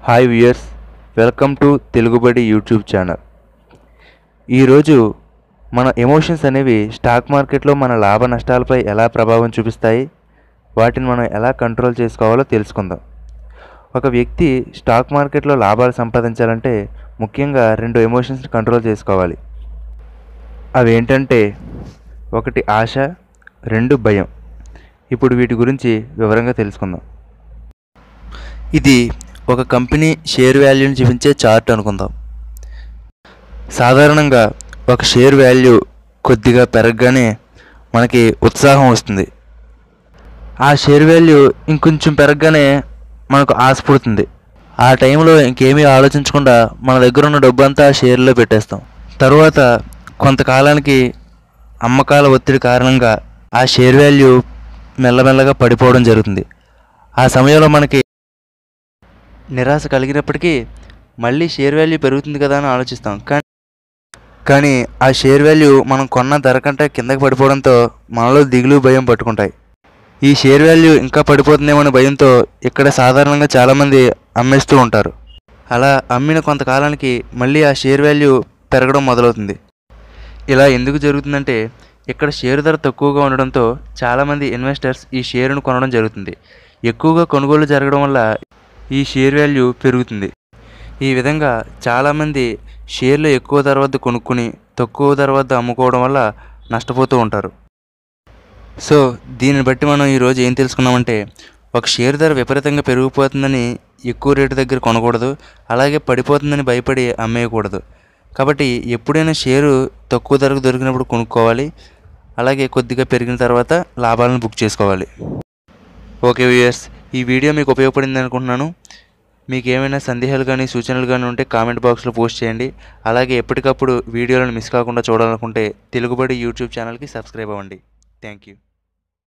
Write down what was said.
Hi viewers, welcome to Telugubadi YouTube channel. ఈరోజు మన emotions అనేవి స్టాక్ మార్కెట్లో మన లాభ నష్టాలపై ఎలా ప్రభావం చూపిస్తాయి, వాటిని మనం ఎలా కంట్రోల్ చేసుకోవాలో తెలుసుకుందాం. ఒక వ్యక్తి స్టాక్ మార్కెట్లో లాభాలు సంపాదించాలంటే ముఖ్యంగా 2 ఎమోషన్స్ని కంట్రోల్ చేసుకోవాలి. అవి ఏంటంటే, 1 ఆశ, 2 భయం. ఇప్పుడు వీటి గురించి వివరంగా తెలుసుకుందాం. ఇది ఒక కంపెనీ షేర్ వాల్యూని చూపించే చార్ట్ అనుకుందాం. సాధారణంగా ఒక షేర్ వాల్యూ కొద్దిగా పెరగగానే మనకి ఉత్సాహం వస్తుంది. ఆ షేర్ వాల్యూ ఇంకొంచెం పెరగగానే మనకు ఆశ పుడుతుంది. ఆ టైంలో ఇంకేమీ ఆలోచించకుండా మన దగ్గర ఉన్న డబ్బు అంతా ఆ షేర్లో పెట్టేస్తాం. తర్వాత కొంతకాలానికి అమ్మకాల ఒత్తిడి కారణంగా ఆ షేర్ వాల్యూ మెల్లమెల్లగా పడిపోవడం జరుగుతుంది. ఆ సమయంలో మనకి నిరాశ కలిగినప్పటికీ మళ్ళీ షేర్ వాల్యూ పెరుగుతుంది కదా అని ఆలోచిస్తాం. కానీ ఆ షేర్ వాల్యూ మనం కొన్న ధర కంటే కిందకి పడిపోవడంతో మనలో దిగులు, భయం పట్టుకుంటాయి. ఈ షేర్ వాల్యూ ఇంకా పడిపోతుందేమో భయంతో ఇక్కడ సాధారణంగా చాలామంది అమ్మేస్తూ ఉంటారు. అలా అమ్మిన కొంతకాలానికి మళ్ళీ ఆ షేర్ వాల్యూ పెరగడం మొదలవుతుంది. ఇలా ఎందుకు జరుగుతుందంటే, ఇక్కడ షేరు ధర తక్కువగా ఉండడంతో చాలామంది ఇన్వెస్టర్స్ ఈ షేరును కొనడం జరుగుతుంది. ఎక్కువగా కొనుగోలు జరగడం వల్ల ఈ షేర్ వాల్యూ పెరుగుతుంది. ఈ విధంగా చాలామంది షేర్లు ఎక్కువ ధర వద్ద కొనుక్కుని తక్కువ ధర వద్ద అమ్ముకోవడం వల్ల నష్టపోతూ ఉంటారు. సో దీనిని బట్టి మనం ఈరోజు ఏం తెలుసుకున్నామంటే, ఒక షేర్ ధర విపరీతంగా పెరిగిపోతుందని ఎక్కువ రేటు దగ్గర కొనకూడదు, అలాగే పడిపోతుందని భయపడి అమ్మేయకూడదు. కాబట్టి ఎప్పుడైనా షేరు తక్కువ ధరకు దొరికినప్పుడు కొనుక్కోవాలి, అలాగే కొద్దిగా పెరిగిన తర్వాత లాభాలను బుక్ చేసుకోవాలి. ఓకే వ్యూయర్స్, ఈ వీడియో మీకు ఉపయోగపడింది అనుకుంటున్నాను. మీకు ఏమైనా సందేహాలు కానీ సూచనలు కానీ ఉంటే కామెంట్ బాక్స్లో పోస్ట్ చేయండి. అలాగే ఎప్పటికప్పుడు వీడియోలను మిస్ కాకుండా చూడాలనుకుంటే తెలుగుబడి యూట్యూబ్ ఛానల్కి సబ్స్క్రైబ్ అవ్వండి. Thank you.